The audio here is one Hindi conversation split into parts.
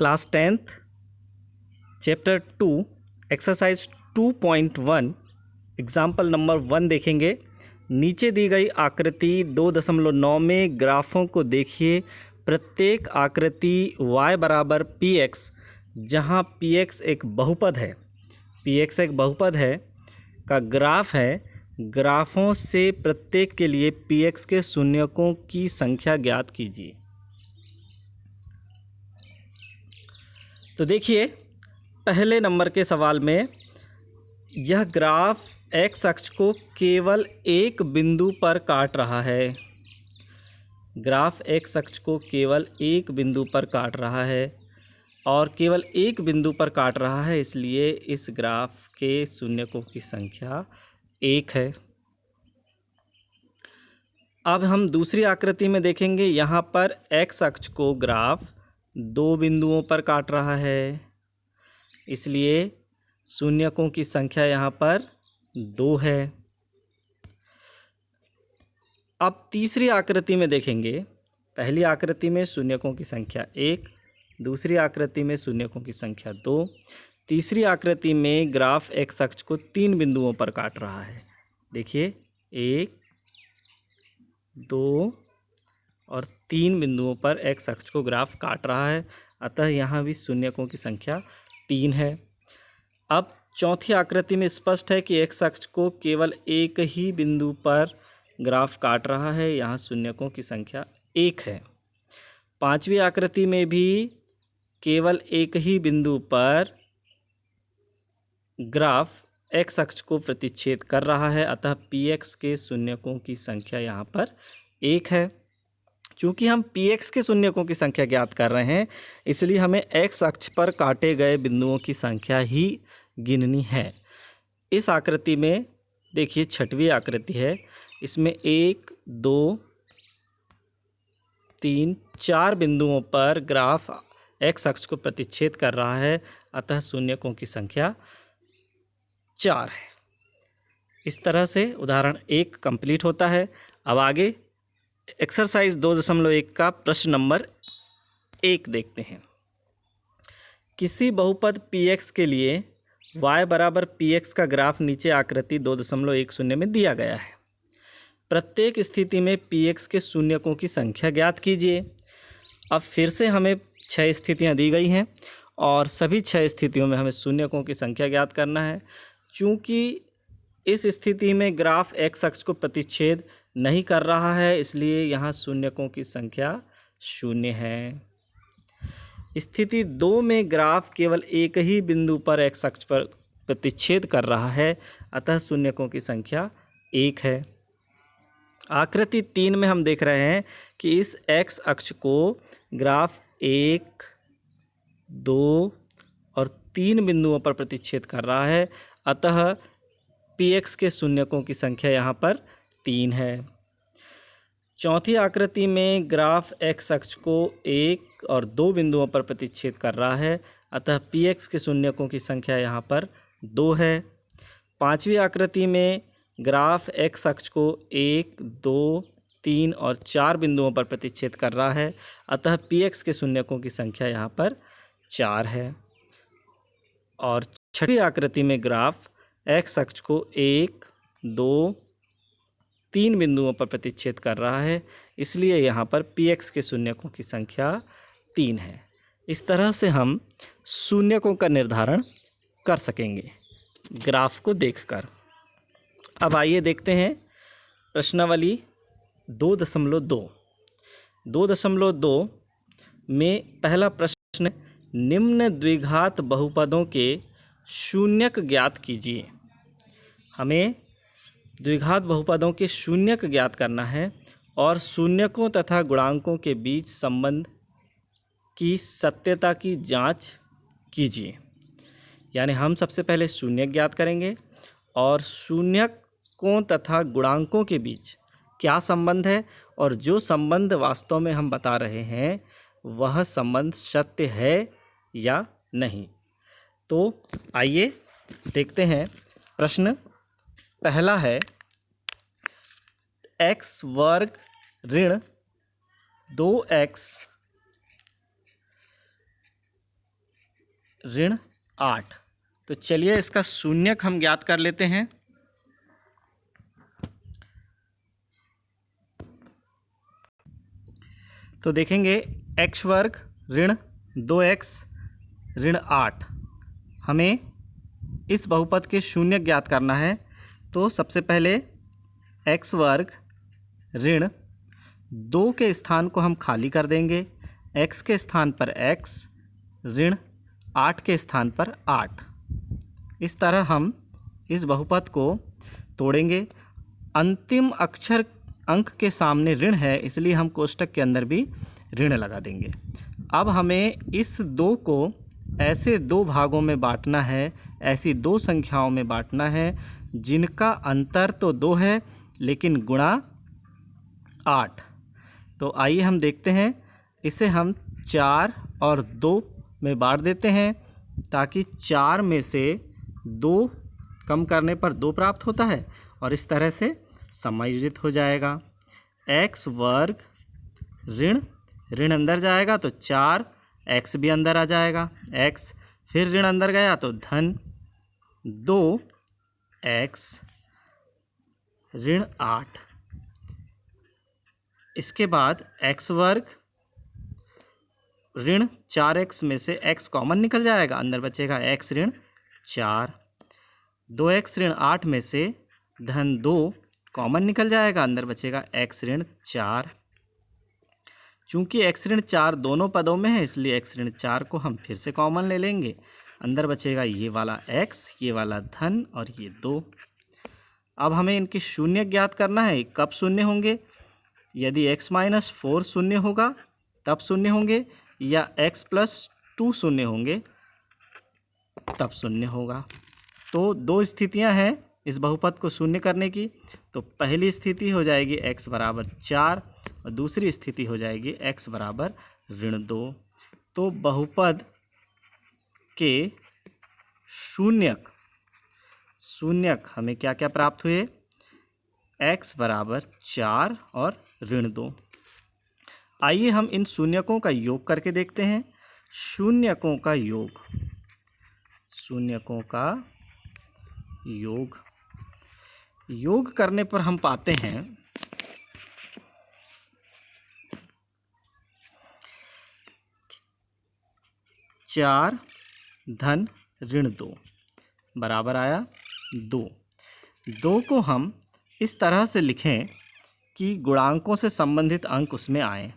Class 10th chapter 2 exercise 2.1 example number 1 देखेंगे। नीचे दी गई आकृति 2.9 में ग्राफों को देखिए। प्रत्येक आकृति y बराबर px, जहाँ px एक बहुपद है, px एक बहुपद है का ग्राफ है। ग्राफों से प्रत्येक के लिए px के शून्यकों की संख्या ज्ञात कीजिए। तो देखिए, पहले नंबर के सवाल में यह ग्राफ x अक्ष को केवल एक बिंदु पर काट रहा है। ग्राफ x अक्ष को केवल एक बिंदु पर काट रहा है और केवल एक बिंदु पर काट रहा है, इसलिए इस ग्राफ के शून्यकों की संख्या 1 है। अब हम दूसरी आकृति में देखेंगे। यहाँ पर x अक्ष को ग्राफ 2 बिंदुओं पर काट रहा है, इसलिए शून्यकों की संख्या यहाँ पर 2 है। अब तीसरी आकृति में देखेंगे। पहली आकृति में शून्यकों की संख्या 1, दूसरी आकृति में शून्यकों की संख्या 2, तीसरी आकृति में ग्राफ x अक्ष को 3 बिंदुओं पर काट रहा है। देखिए, 1, 2 और 3 बिंदुओं पर x अक्ष को ग्राफ काट रहा है, अतः यहाँ भी शून्यकों की संख्या 3 है। अब चौथी आकृति में स्पष्ट है कि x अक्ष को केवल एक ही बिंदु पर ग्राफ काट रहा है, यहाँ शून्यकों की संख्या 1 है। पांचवी आकृति में भी केवल एक ही बिंदु पर ग्राफ x अक्ष को प्रतिच्छेद कर रहा है, अतः px के शून्यकों की संख्या यहाँ पर 1 है। चूँकि हम px के शून्यकों की संख्या ज्ञात कर रहे हैं, इसलिए हमें x अक्ष पर काटे गए बिंदुओं की संख्या ही गिननी है। इस आकृति में देखिए, छठवीं आकृति है, इसमें 1, 2, 3, 4 बिंदुओं पर ग्राफ x अक्ष को प्रतिच्छेद कर रहा है, अतः शून्यकों की संख्या 4 है। इस तरह से उदाहरण 1 कंप्लीट होता है। अब आगे एक्सरसाइज 2.1 का प्रश्न नंबर 1 देखते हैं। किसी बहुपद px के लिए y बराबर px का ग्राफ नीचे आकृति 2.10 में दिया गया है। प्रत्येक स्थिति में px के शून्यकों की संख्या ज्ञात कीजिए। अब फिर से हमें 6 स्थितियां दी गई हैं और सभी 6 स्थितियों में हमें शून्यकों की संख्या ज्ञात करना है। चूँकि इस स्थिति में ग्राफ x अक्ष को प्रतिच्छेद नहीं कर रहा है, इसलिए यहाँ शून्यकों की संख्या 0 है। स्थिति 2 में ग्राफ केवल एक ही बिंदु पर x अक्ष पर प्रतिच्छेद कर रहा है, अतः शून्यकों की संख्या 1 है। आकृति 3 में हम देख रहे हैं कि इस x अक्ष को ग्राफ 1, 2 और 3 बिंदुओं पर प्रतिच्छेद कर रहा है, अतः px के शून्यकों की संख्या यहाँ पर 3 है। चौथी आकृति में ग्राफ x अक्ष को 1 और 2 बिंदुओं पर प्रतिच्छेद कर रहा है, अतः px के शून्यकों की संख्या यहाँ पर 2 है। पांचवी आकृति में ग्राफ x अक्ष को 1, 2, 3 और 4 बिंदुओं पर प्रतिच्छेद कर रहा है, अतः px के शून्यकों की संख्या यहाँ पर 4 है। और छठी आकृति में ग्राफ x अक्ष को 1, 2, 3 बिंदुओं पर प्रतिच्छेद कर रहा है, इसलिए यहाँ पर px के शून्यकों की संख्या 3 है। इस तरह से हम शून्यकों का निर्धारण कर सकेंगे ग्राफ को देखकर। अब आइए देखते हैं प्रश्नावली 2.2। 2.2 में पहला प्रश्न, निम्न द्विघात बहुपदों के शून्यक ज्ञात कीजिए। हमें द्विघात बहुपदों के शून्यक ज्ञात करना है और शून्यकों तथा गुणांकों के बीच संबंध की सत्यता की जांच कीजिए। यानी हम सबसे पहले शून्यक ज्ञात करेंगे और शून्यकों तथा गुणांकों के बीच क्या संबंध है, और जो संबंध वास्तव में हम बता रहे हैं वह संबंध सत्य है या नहीं। तो आइए देखते हैं। प्रश्न पहला है, x वर्ग ऋण 2x ऋण 8। तो चलिए इसका शून्यक हम ज्ञात कर लेते हैं। तो देखेंगे x वर्ग ऋण 2x ऋण 8, हमें इस बहुपद के शून्य ज्ञात करना है। तो सबसे पहले x वर्ग ऋण 2 के स्थान को हम खाली कर देंगे, x के स्थान पर x, ऋण 8 के स्थान पर 8। इस तरह हम इस बहुपद को तोड़ेंगे। अंतिम अक्षर अंक के सामने ऋण है, इसलिए हम कोष्टक के अंदर भी ऋण लगा देंगे। अब हमें इस 2 को ऐसे 2 भागों में बांटना है, ऐसी 2 संख्याओं में बांटना है जिनका अंतर तो 2 है लेकिन गुणा 8। तो आइए हम देखते हैं, इसे हम 4 और 2 में बांट देते हैं ताकि 4 में से 2 कम करने पर 2 प्राप्त होता है और इस तरह से समायोजित हो जाएगा। x वर्ग ऋण ऋण अंदर जाएगा तो 4, x भी अंदर आ जाएगा, x फिर ऋण अंदर गया तो धन 2x ऋण 8। इसके बाद x वर्ग ऋण 4x में से x कॉमन निकल जाएगा, अंदर बचेगा x ऋण 4। 2x ऋण 8 में से धन 2 कॉमन निकल जाएगा, अंदर बचेगा x ऋण 4। चूंकि x ऋण 4 दोनों पदों में है इसलिए x ऋण 4 को हम फिर से कॉमन ले लेंगे, अंदर बचेगा ये वाला x, ये वाला धन और ये 2। अब हमें इनके शून्य ज्ञात करना है। कब शून्य होंगे? यदि x-4 शून्य होगा तब शून्य होंगे, या x+2 शून्य होंगे तब शून्य होगा। तो 2 स्थितियां हैं इस बहुपद को शून्य करने की। तो पहली स्थिति हो जाएगी x बराबर 4 और दूसरी स्थिति हो जाएगी x बराबर ऋण 2। तो बहुपद के शून्यक हमें क्या क्या प्राप्त हुए? x बराबर 4 और ऋण 2। आइए हम इन शून्यकों का योग करके देखते हैं। शून्यकों का योग करने पर हम पाते हैं 4 धन ऋण 2 बराबर आया 2। 2 को हम इस तरह से लिखें कि गुणांकों से संबंधित अंक उसमें आए।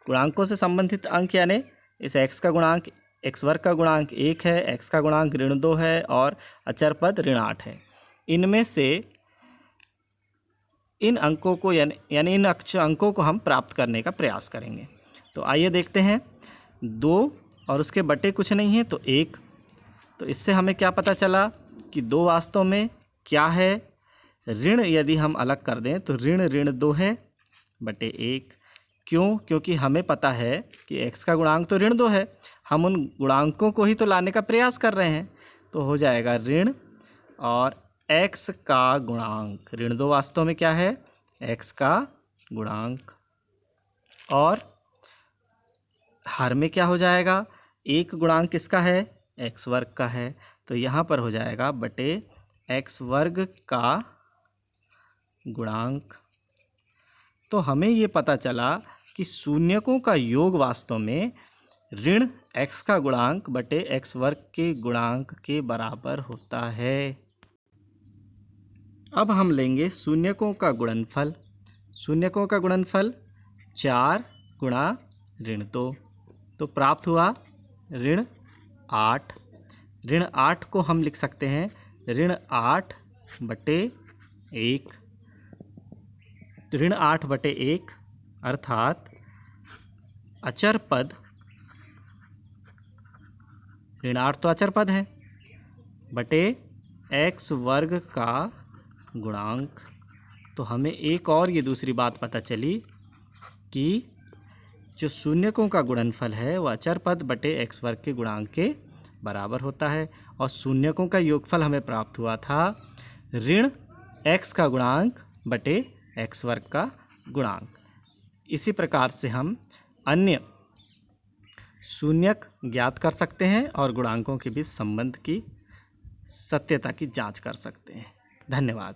गुणांकों से संबंधित अंक यानी इस x का गुणांक, x वर्ग का गुणांक 1 है, x का गुणांक ऋण 2 है और अचर पद ऋण 8 है। इनमें से इन अंकों को यानी इन अंकों को हम प्राप्त करने का प्रयास करेंगे। तो आइए देखते हैं। 2 और उसके बटे कुछ नहीं है तो 1। तो इससे हमें क्या पता चला कि 2 वास्तव में क्या है? ऋण यदि हम अलग कर दें तो ऋण 2 है बटे 1। क्यों? क्योंकि हमें पता है कि x का गुणांक तो ऋण 2 है, हम उन गुणांकों को ही तो लाने का प्रयास कर रहे हैं। तो हो जाएगा ऋण और x का गुणांक, ऋण 2 वास्तव में क्या है? x का गुणांक। और हर में क्या हो जाएगा? 1 गुणांक किसका है? x वर्ग का है। तो यहाँ पर हो जाएगा बटे x वर्ग का गुणांक। तो हमें ये पता चला कि शून्यकों का योग वास्तव में ऋण x का गुणांक बटे x वर्ग के गुणांक के बराबर होता है। अब हम लेंगे शून्यकों का गुणनफल। शून्यकों का गुणनफल 4 गुणा ऋण 2, तो प्राप्त हुआ ऋण 8। ऋण 8 को हम लिख सकते हैं ऋण 8 बटे 1। ऋण 8 बटे 1 अर्थात अचर पद, ऋण 8 तो अचर पद है, बटे x वर्ग का गुणांक। तो हमें एक और ये दूसरी बात पता चली कि जो शून्यकों का गुणनफल है वह अचर पद बटे x वर्ग के गुणांक के बराबर होता है। और शून्यकों का योगफल हमें प्राप्त हुआ था ऋण x का गुणांक बटे x वर्ग का गुणांक। इसी प्रकार से हम अन्य शून्यक ज्ञात कर सकते हैं और गुणांकों के बीच संबंध की सत्यता की जांच कर सकते हैं। धन्यवाद।